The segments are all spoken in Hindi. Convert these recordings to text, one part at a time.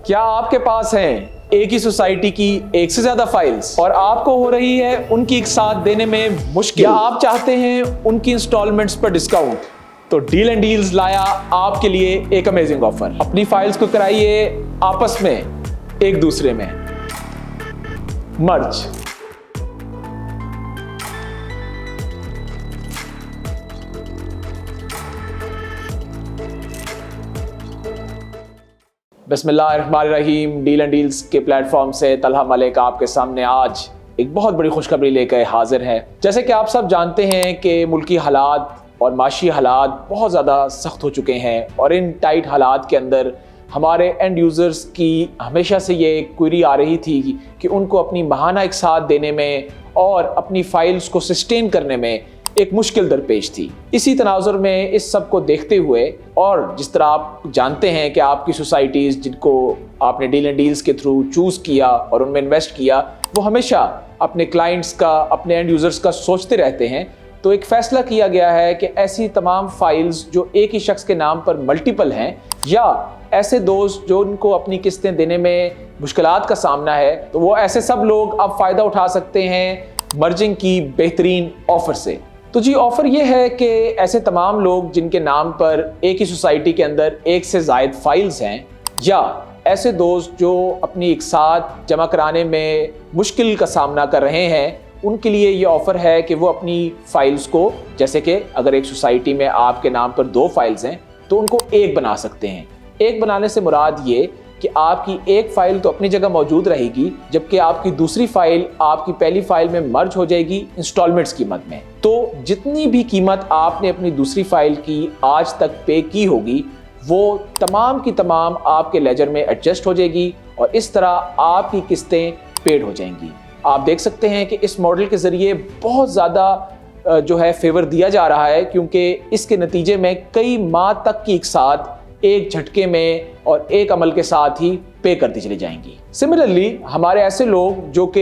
क्या आपके पास हैं एक ही सोसाइटी की एक से ज्यादा फाइल्स और आपको हो रही है उनकी एक साथ देने में मुश्किल, या आप चाहते हैं उनकी इंस्टॉलमेंट्स पर डिस्काउंट? तो डील एंड डील्स लाया आपके लिए एक अमेजिंग ऑफर। अपनी फाइल्स को कराइए आपस में एक दूसरे में मर्ज। बिस्मिल्लाहिर्रहमानिर्रहीम। डील एंड डील्स के प्लेटफॉर्म से तलहा मलिक आपके सामने आज एक बहुत बड़ी खुशखबरी लेकर हाजिर है। जैसे कि आप सब जानते हैं कि मुल्की हालात और माशी हालात बहुत ज़्यादा सख्त हो चुके हैं और इन टाइट हालात के अंदर हमारे एंड यूज़र्स की हमेशा से ये क्वेरी आ रही थी कि उनको अपनी माहाना एक साथ देने में और अपनी फाइल्स को सस्टेन करने में एक मुश्किल दरपेश थी। इसी तनाजुर में इस सब को देखते हुए और जिस तरह आप जानते हैं कि आपकी सोसाइटीज़ जिनको आपने डील एंड डील्स के थ्रू चूज़ किया और उनमें इन्वेस्ट किया, वो हमेशा अपने क्लाइंट्स का, अपने एंड यूज़र्स का सोचते रहते हैं। तो एक फ़ैसला किया गया है कि ऐसी तमाम फाइल्स जो एक ही शख्स के नाम पर मल्टीपल हैं या ऐसे दोस्त जो उनको अपनी किस्तें देने में मुश्किलात का सामना है, तो वो ऐसे सब लोग अब फ़ायदा उठा सकते हैं मर्जिंग की बेहतरीन ऑफ़र से। तो जी ऑफ़र ये है कि ऐसे तमाम लोग जिनके नाम पर एक ही सोसाइटी के अंदर एक से ज़ायद फाइल्स हैं या ऐसे दोस्त जो अपनी एक साथ जमा कराने में मुश्किल का सामना कर रहे हैं, उनके लिए ये ऑफ़र है कि वो अपनी फ़ाइल्स को, जैसे कि अगर एक सोसाइटी में आपके नाम पर 2 फाइल्स हैं तो उनको एक बना सकते हैं। एक बनाने से मुराद ये कि आपकी एक फ़ाइल तो अपनी जगह मौजूद रहेगी, जबकि आपकी दूसरी फ़ाइल आपकी पहली फ़ाइल में मर्ज हो जाएगी इंस्टॉलमेंट्स कीमत में। तो जितनी भी कीमत आपने अपनी दूसरी फ़ाइल की आज तक पे की होगी, वो तमाम की तमाम आपके लेजर में एडजस्ट हो जाएगी और इस तरह आपकी किस्तें पेड हो जाएंगी। आप देख सकते हैं कि इस मॉडल के ज़रिए बहुत ज़्यादा जो है फेवर दिया जा रहा है, क्योंकि इसके नतीजे में कई माह तक की एक साथ एक झटके में और एक अमल के साथ ही पे करती चली जाएंगी। सिमिलरली हमारे ऐसे लोग जो कि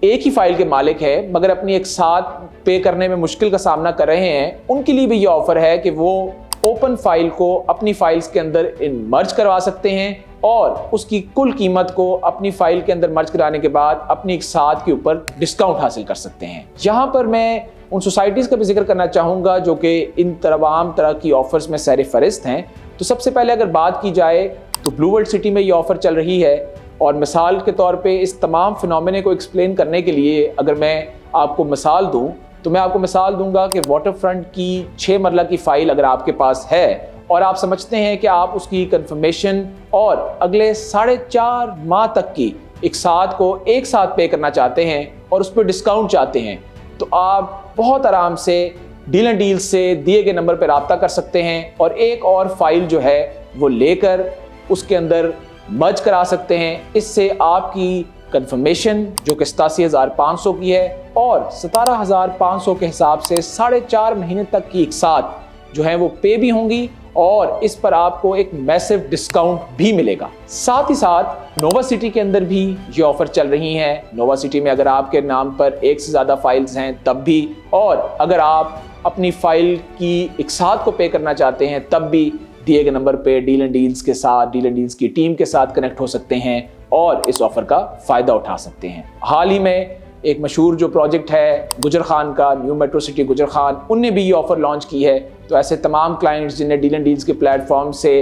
एक ही फाइल के मालिक है मगर अपनी एक साथ पे करने में मुश्किल का सामना कर रहे हैं, उनके लिए भी ये ऑफ़र है कि वो ओपन फाइल को अपनी फाइल्स के अंदर मर्ज करवा सकते हैं और उसकी कुल कीमत को अपनी फाइल के अंदर मर्ज कराने के बाद अपनी एक साथ के ऊपर डिस्काउंट हासिल कर सकते हैं। यहाँ पर मैं उन सोसाइटीज़ का भी जिक्र करना चाहूँगा जो कि इन तमाम तरह की ऑफ़र्स में सर फहरिस्त हैं। तो सबसे पहले अगर बात की जाए तो ब्लू वर्ल्ड सिटी में ये ऑफ़र चल रही है और मिसाल के तौर पे इस तमाम फिनोमेने को एक्सप्लेन करने के लिए अगर मैं आपको मिसाल दूं तो मैं आपको मिसाल दूंगा कि वाटर फ्रंट की 6 मरला की फ़ाइल अगर आपके पास है और आप समझते हैं कि आप उसकी कंफर्मेशन और अगले 4.5 माह तक की एक साथ को एक साथ पे करना चाहते हैं और उस पर डिस्काउंट चाहते हैं, तो आप बहुत आराम से डील एंड डील से दिए गए नंबर पर रब्ता कर सकते हैं और एक और फाइल जो है वो लेकर उसके अंदर मर्ज करा सकते हैं। इससे आपकी कंफर्मेशन जो कि 87,500 की है और 17,500 के हिसाब से 4.5 महीने तक की एक साथ जो है वो पे भी होंगी और इस पर आपको एक मैसिव डिस्काउंट भी मिलेगा। साथ ही साथ नोवा सिटी के अंदर भी ये ऑफ़र चल रही हैं। नोवा सिटी में अगर आपके नाम पर एक से ज़्यादा फाइल्स हैं तब भी, और अगर आप अपनी फ़ाइल की एक साथ को पे करना चाहते हैं तब भी दिए गए नंबर पे डील एंड डील्स के साथ, डील एंड डील्स की टीम के साथ कनेक्ट हो सकते हैं और इस ऑफ़र का फ़ायदा उठा सकते हैं। हाल ही में एक मशहूर जो प्रोजेक्ट है गुजर खान का, न्यू मेट्रो सिटी गुजर खान, उनने भी ये ऑफ़र लॉन्च की है। तो ऐसे तमाम क्लाइंट्स जिन्हें डील एंड डील्स के प्लेटफॉर्म से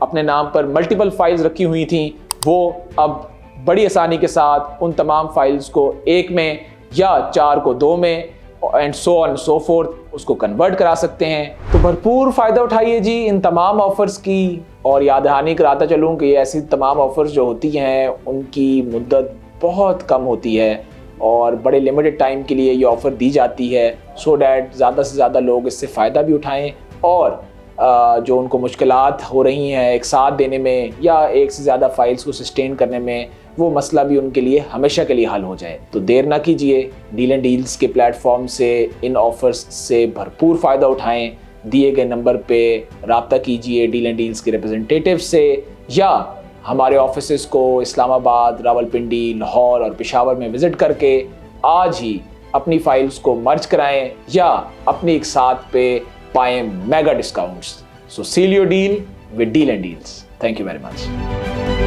अपने नाम पर मल्टीपल फाइल्स रखी हुई थी, वो अब बड़ी आसानी के साथ उन तमाम फाइल्स को एक में या 4 को 2 में and so on so fourth उसको कन्वर्ट करा सकते हैं। तो भरपूर फ़ायदा उठाइए जी इन तमाम ऑफ़र्स की। और याद दहानी कराता चलूँ कि ऐसी तमाम ऑफ़र्स जो होती हैं उनकी मुद्दत बहुत कम होती है और बड़े लिमिटेड टाइम के लिए ये ऑफ़र दी जाती है, सो डैट ज़्यादा से ज़्यादा लोग इससे फ़ायदा भी उठाएं और जो उनको मुश्किलात हो रही हैं एक साथ देने में या एक से ज़्यादा फाइल्स को सस्टेन करने में, वो मसला भी उनके लिए हमेशा के लिए हल हो जाए। तो देर ना कीजिए, डील एंड डील्स के प्लेटफॉर्म से इन ऑफ़र्स से भरपूर फ़ायदा उठाएं। दिए गए नंबर पे रब्ता कीजिए डील एंड डील्स के रिप्रेजेंटेटिव से या हमारे ऑफिसेस को इस्लामाबाद, रावलपिंडी, लाहौर और पेशावर में विज़िट करके आज ही अपनी फाइल्स को मर्ज कराएं या अपनी एक साथ पे पाएं mega discounts. So seal your deal with deal and deals. Thank you very much.